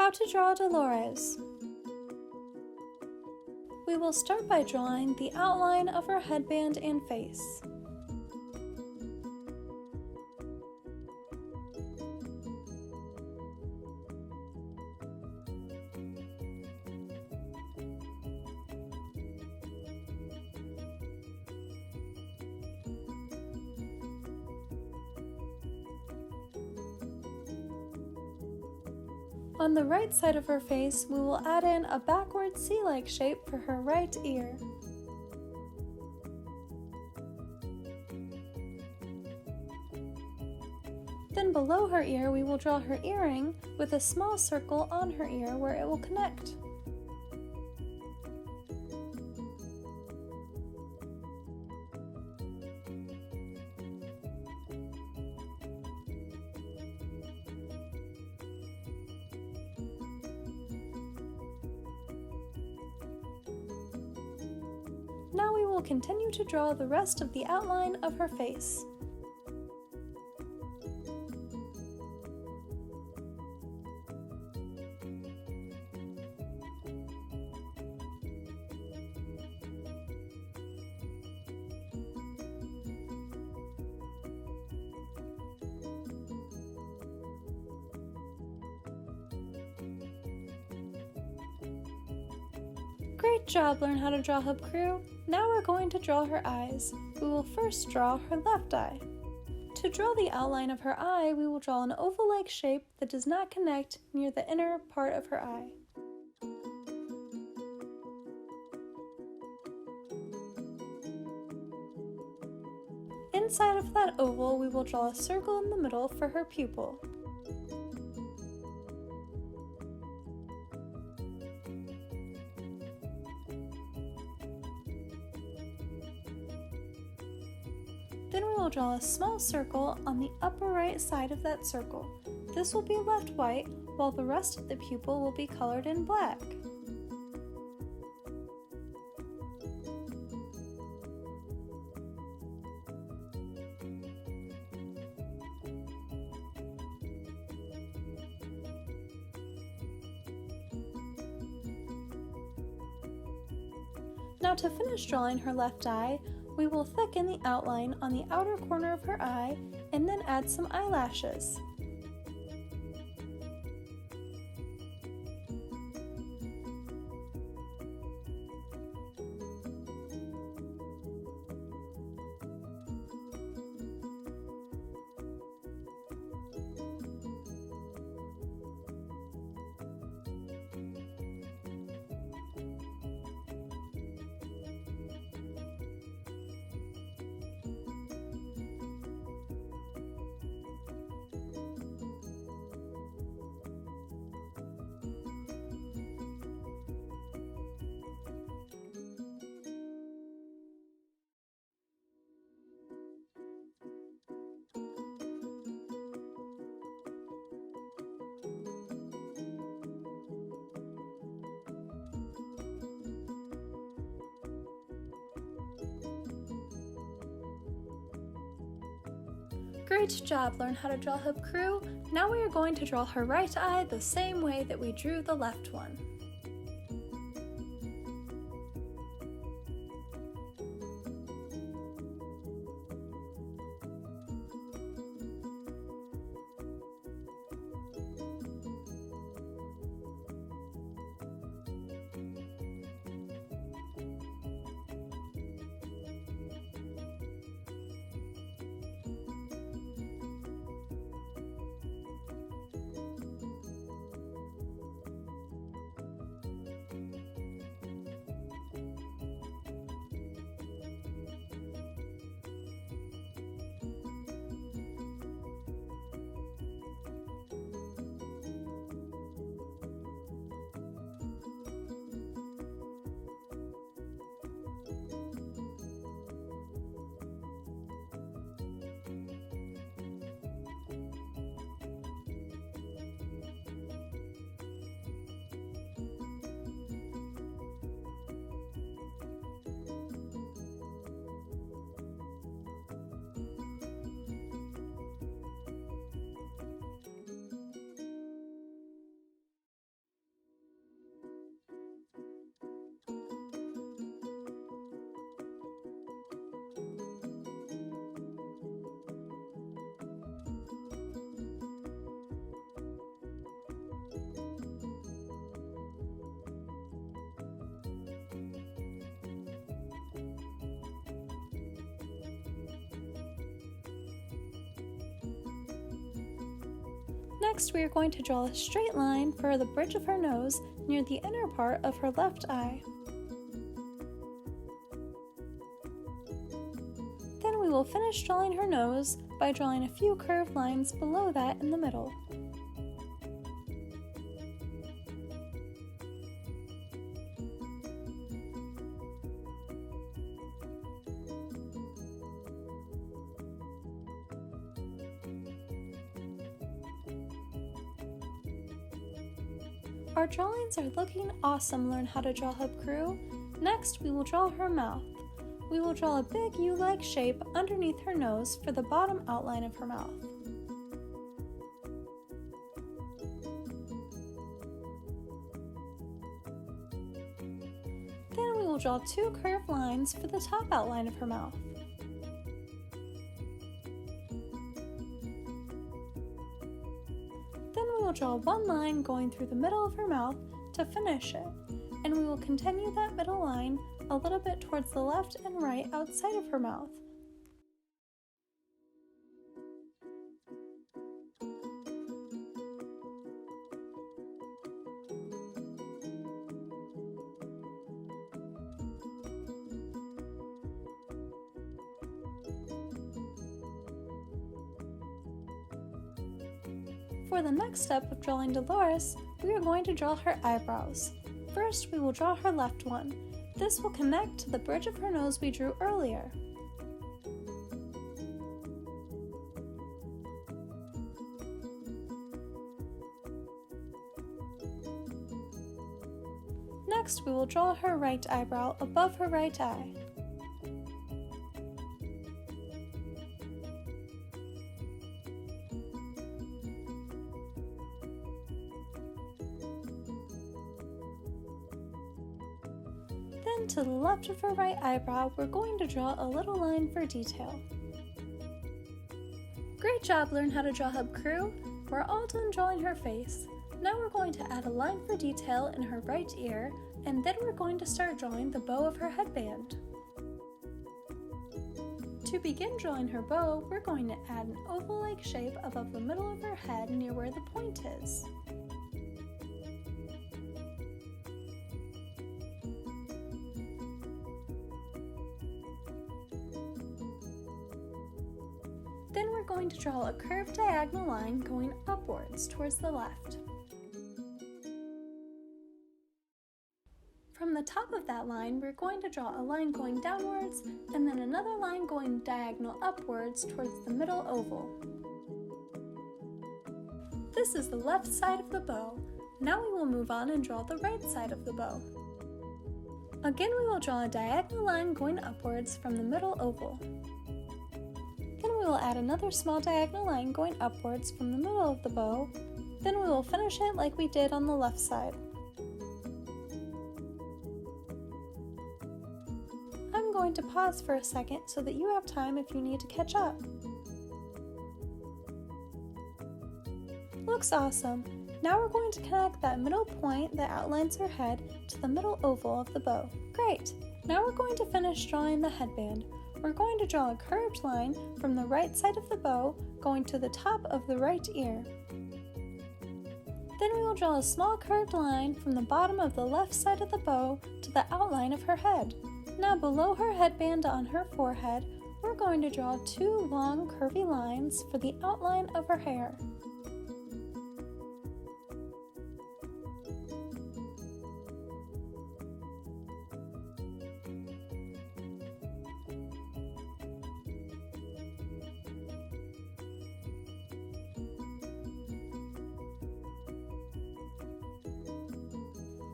How to draw Dolores. We will start by drawing the outline of her headband and face. On the right side of her face, we will add in a backward C-like shape for her right ear. Then below her ear, we will draw her earring with a small circle on her ear where it will connect. Now we will continue to draw the rest of the outline of her face. Great job, learn how to draw Hub Crew. Now we're going to draw her eyes. We will first draw her left eye. To draw the outline of her eye, we will draw an oval-like shape that does not connect near the inner part of her eye. Inside of that oval, we will draw a circle in the middle for her pupil. Then we will draw a small circle on the upper right side of that circle. This will be left white, while the rest of the pupil will be colored in black. Now to finish drawing her left eye, we will thicken the outline on the outer corner of her eye and then add some eyelashes. Great job, learn how to draw Hub Crew. Now we are going to draw her right eye the same way that we drew the left one. Next, we are going to draw a straight line for the bridge of her nose near the inner part of her left eye. Then we will finish drawing her nose by drawing a few curved lines below that in the middle. Our drawings are looking awesome, Learn How to Draw Hub crew. Next, we will draw her mouth. We will draw a big U-like shape underneath her nose for the bottom outline of her mouth. Then we will draw two curved lines for the top outline of her mouth. Then we will draw one line going through the middle of her mouth to finish it, and we will continue that middle line a little bit towards the left and right outside of her mouth. For the next step of drawing Dolores, we are going to draw her eyebrows. First, we will draw her left one. This will connect to the bridge of her nose we drew earlier. Next, we will draw her right eyebrow above her right eye. Then to the left of her right eyebrow, we're going to draw a little line for detail. Great job, Learn How to Draw Hub crew! We're all done drawing her face. Now we're going to add a line for detail in her right ear, and then we're going to start drawing the bow of her headband. To begin drawing her bow, we're going to add an oval-like shape above the middle of her head near where the point is. Then we're going to draw a curved diagonal line going upwards towards the left. From the top of that line, we're going to draw a line going downwards and then another line going diagonal upwards towards the middle oval. This is the left side of the bow. Now we will move on and draw the right side of the bow. Again, we will draw a diagonal line going upwards from the middle oval. Then we will add another small diagonal line going upwards from the middle of the bow. Then we will finish it like we did on the left side. I'm going to pause for a second so that you have time if you need to catch up. Looks awesome! Now we're going to connect that middle point that outlines her head to the middle oval of the bow. Great! Now we're going to finish drawing the headband. We're going to draw a curved line from the right side of the bow going to the top of the right ear. Then we will draw a small curved line from the bottom of the left side of the bow to the outline of her head. Now below her headband on her forehead, we're going to draw two long curvy lines for the outline of her hair.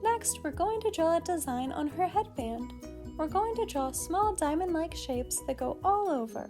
Next, we're going to draw a design on her headband. We're going to draw small diamond-like shapes that go all over.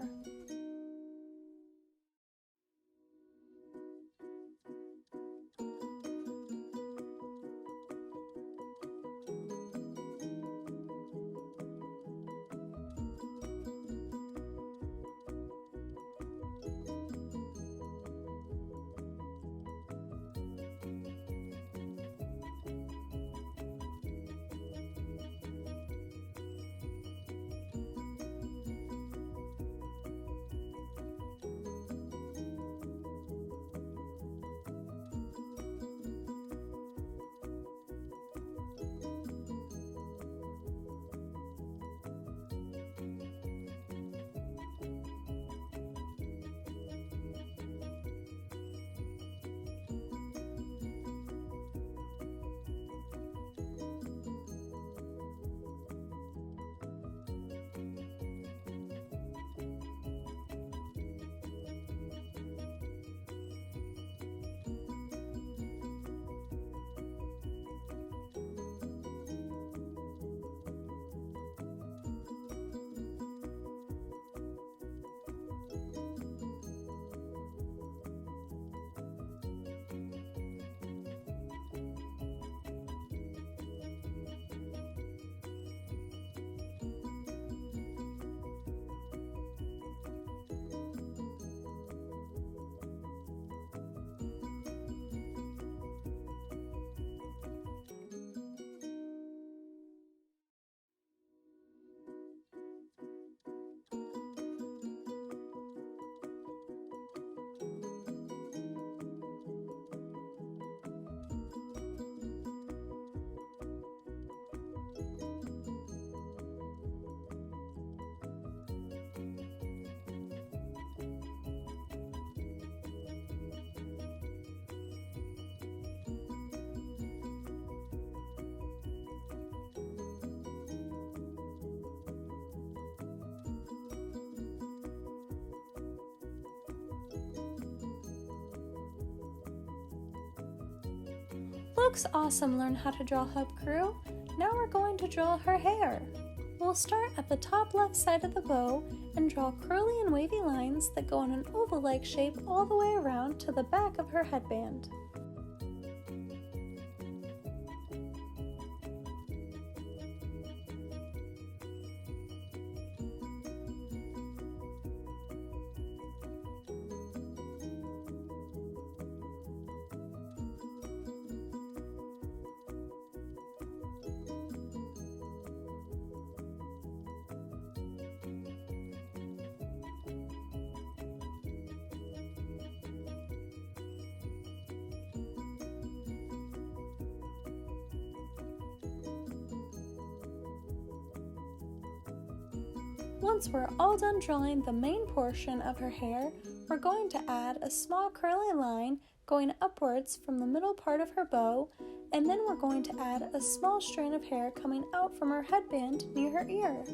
Looks awesome, Learn How to Draw Hub Crew. Now we're going to draw her hair. We'll start at the top left side of the bow and draw curly and wavy lines that go in an oval-like shape all the way around to the back of her headband. Once we're all done drawing the main portion of her hair, we're going to add a small curly line going upwards from the middle part of her bow, and then we're going to add a small strand of hair coming out from her headband near her ear.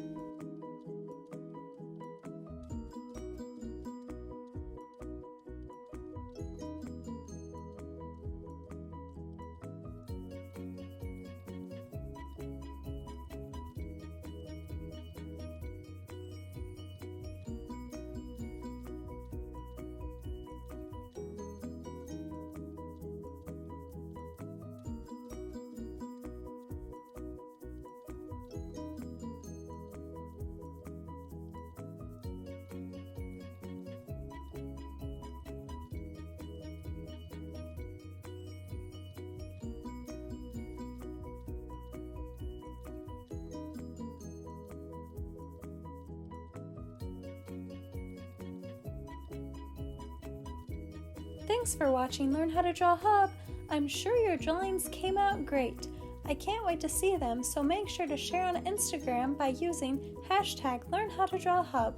Thanks for watching Learn How to Draw Hub. I'm sure your drawings came out great. I can't wait to see them, so make sure to share on Instagram by using #LearnHowToDrawHub.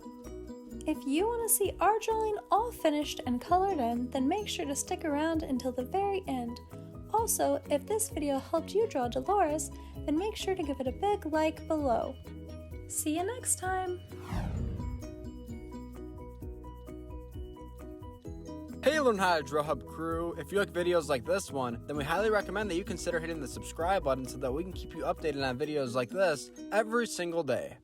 If you want to see our drawing all finished and colored in, then make sure to stick around until the very end. Also, if this video helped you draw Dolores, then make sure to give it a big like below. See you next time! Hey Learn How to Draw Hub crew, if you like videos like this one, then we highly recommend that you consider hitting the subscribe button so that we can keep you updated on videos like this every single day.